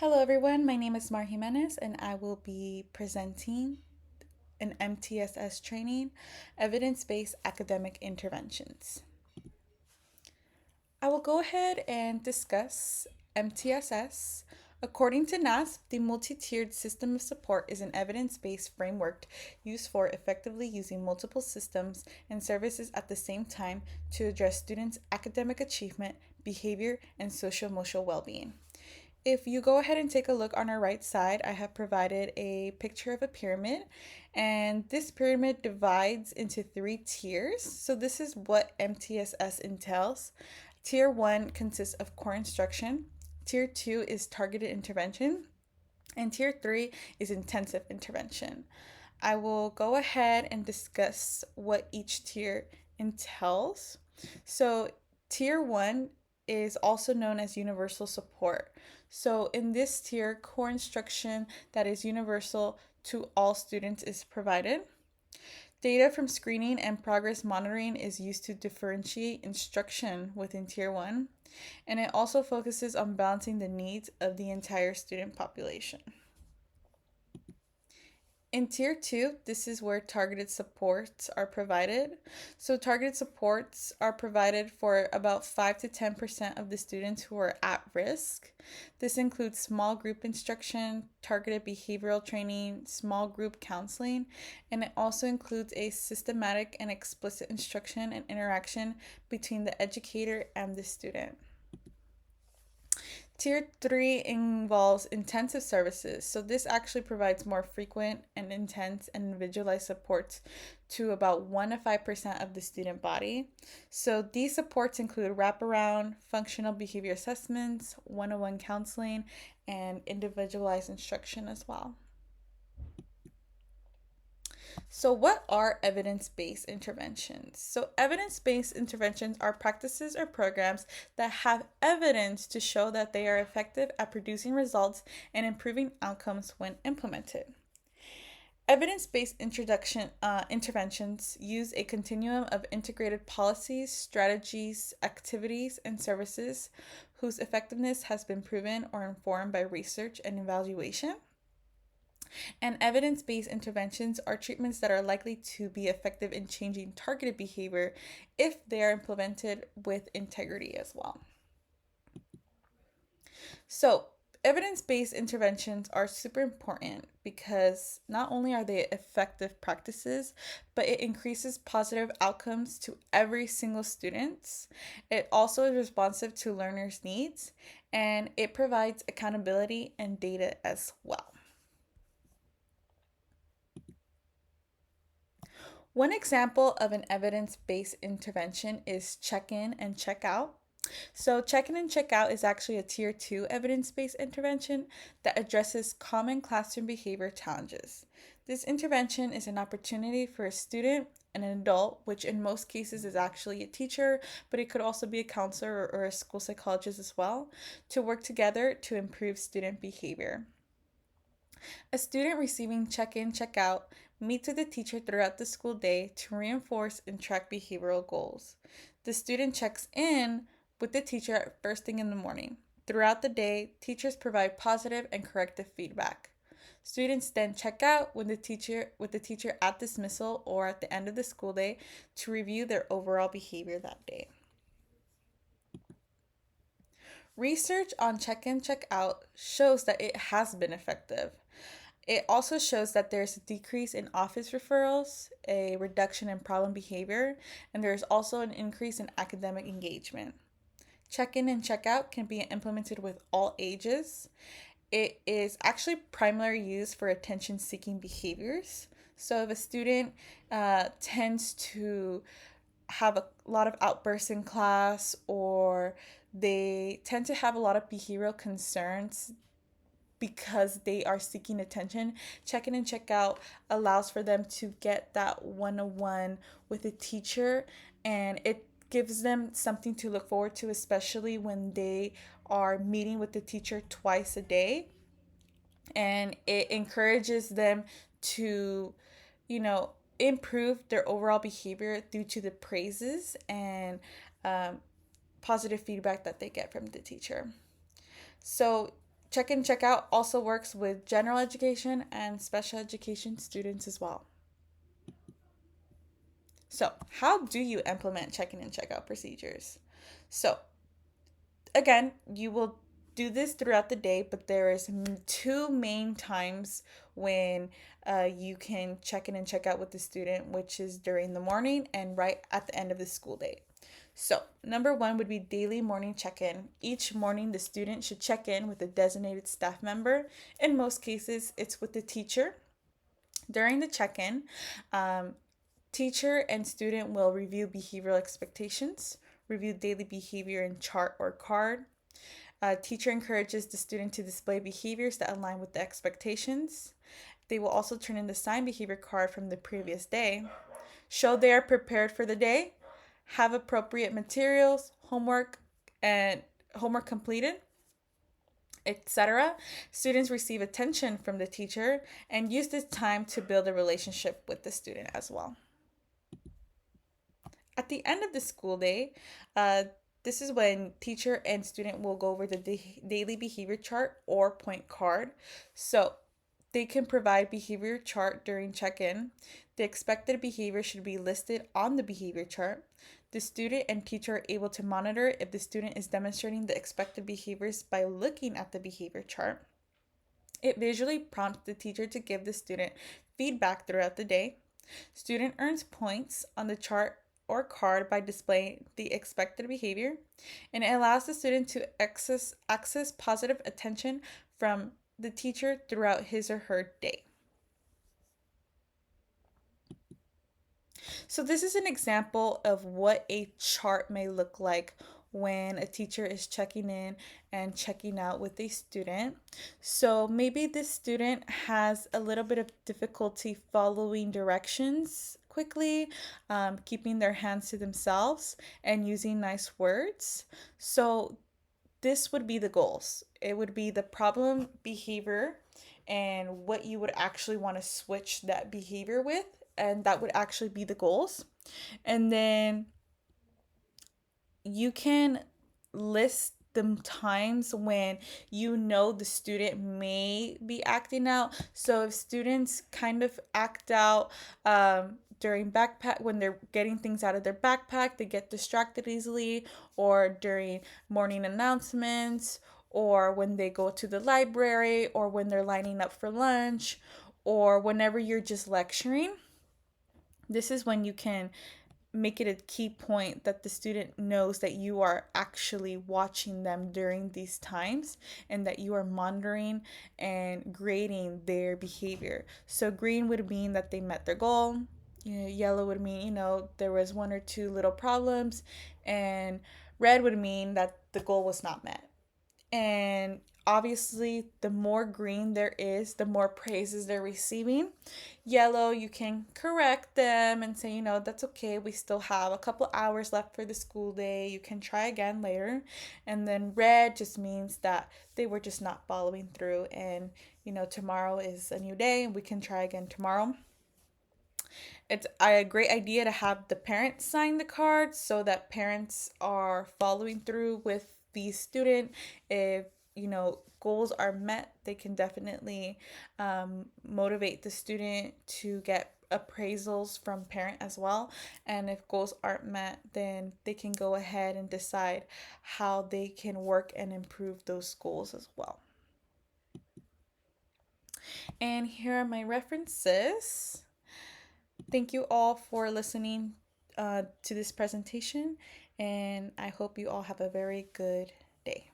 Hello, everyone. My name is Mar Jimenez, and I will be presenting an MTSS training, Evidence Based Academic Interventions. I will go ahead and discuss MTSS. According to NASP, the multi tiered system of support is an evidence based framework used for effectively using multiple systems and services at the same time to address students' academic achievement, behavior, and social emotional well being. If you go ahead and take a look on our right side, I have provided a picture of a pyramid, and this pyramid divides into three tiers. So this is what MTSS entails. Tier 1 consists of core instruction, Tier 2 is targeted intervention, and Tier 3 is intensive intervention. I will go ahead and discuss what each tier entails. So, Tier 1 is also known as universal support. So, in this tier, core instruction that is universal to all students is provided. Data from screening and progress monitoring is used to differentiate instruction within Tier 1, and it also focuses on balancing the needs of the entire student population. In Tier 2, this is where targeted supports are provided. So, targeted supports are provided for about 5 to 10% of the students who are at risk. This includes small group instruction, targeted behavioral training, small group counseling, and it also includes a systematic and explicit instruction and interaction between the educator and the student. Tier 3 involves intensive services. So, this actually provides more frequent and intense and individualized supports to about 1 to 5% of the student body. So, these supports include wraparound, functional behavior assessments, one on one counseling, and individualized instruction as well. So, what are evidence based interventions? So, evidence based interventions are practices or programs that have evidence to show that they are effective at producing results and improving outcomes when implemented. Evidence based interventions use a continuum of integrated policies, strategies, activities, and services whose effectiveness has been proven or informed by research and evaluation. And evidence based interventions are treatments that are likely to be effective in changing targeted behavior if they are implemented with integrity as well. So, evidence based interventions are super important because not only are they effective practices, but it increases positive outcomes to every single student. It also is responsive to learners' needs and it provides accountability and data as well. One example of an evidence based intervention is check in and check out. So, check in and check out is actually a tier 2 evidence based intervention that addresses common classroom behavior challenges. This intervention is an opportunity for a student and an adult, which in most cases is actually a teacher, but it could also be a counselor or a school psychologist as well, to work together to improve student behavior. A student receiving check in, check out meets with the teacher throughout the school day to reinforce and track behavioral goals. The student checks in with the teacher at first thing in the morning. Throughout the day, teachers provide positive and corrective feedback. Students then check out with the teacher at dismissal or at the end of the school day to review their overall behavior that day. Research on check in, check out shows that it has been effective. It also shows that there's a decrease in office referrals, a reduction in problem behavior, and there's also an increase in academic engagement. Check in and check out can be implemented with all ages. It is actually primarily used for attention seeking behaviors. So if a student tends to have a lot of outbursts in class or they tend to have a lot of behavioral concerns because they are seeking attention, check in and check out allows for them to get that one-on-one with a teacher, and it gives them something to look forward to, especially when they are meeting with the teacher twice a day. And it encourages them to, you know, improve their overall behavior due to the praises and positive feedback that they get from the teacher. So, Check in, check out also works with general education and special education students as well. So, how do you implement check in and check out procedures? So, again, you will do this throughout the day, but there is two main times when you can check in and check out with the student, which is during the morning and right at the end of the school day. So, number one would be daily morning check in. Each morning, the student should check in with a designated staff member. In most cases, it's with the teacher. During the check in, um, teacher and student will review behavioral expectations, review daily behavior in chart or card. Teacher encourages the student to display behaviors that align with the expectations. They will also turn in the signed behavior card from the previous day, show they are prepared for the day, have appropriate materials, and homework completed, etc. Students receive attention from the teacher and use this time to build a relationship with the student as well. At the end of the school day, this is when teacher and student will go over the daily behavior chart or point card. So they can provide behavior chart during check-in. The expected behavior should be listed on the behavior chart. The student and teacher are able to monitor if the student is demonstrating the expected behaviors by looking at the behavior chart. It visually prompts the teacher to give the student feedback throughout the day. Student earns points on the chart or card by displaying the expected behavior, and it allows the student to access positive attention from the teacher throughout his or her day. So this is an example of what a chart may look like when a teacher is checking in and checking out with a student. So maybe this student has a little bit of difficulty following directions quickly, keeping their hands to themselves, and using nice words. So this would be the goals. It would be the problem behavior and what you would actually want to switch that behavior with, and that would actually be the goals. And then you can list the times when you know the student may be acting out. So if students kind of act out during backpack, when they're getting things out of their backpack, they get distracted easily, or during morning announcements, or when they go to the library, or when they're lining up for lunch, or whenever you're just lecturing, this is when you can make it a key point that the student knows that you are actually watching them during these times and that you are monitoring and grading their behavior. So green would mean that they met their goal. Yellow would mean, there was one or two little problems, and red would mean that the goal was not met. And obviously, the more green there is, the more praises they're receiving. Yellow, you can correct them and say, that's okay. We still have a couple hours left for the school day. You can try again later. And then red just means that they were just not following through. And, tomorrow is a new day and we can try again tomorrow. It's a great idea to have the parents sign the card so that parents are following through with the student. If goals are met, they can definitely motivate the student to get appraisals from parent as well. And if goals aren't met, then they can go ahead and decide how they can work and improve those goals as well. And here are my references. Thank you all for listening to this presentation, and I hope you all have a very good day.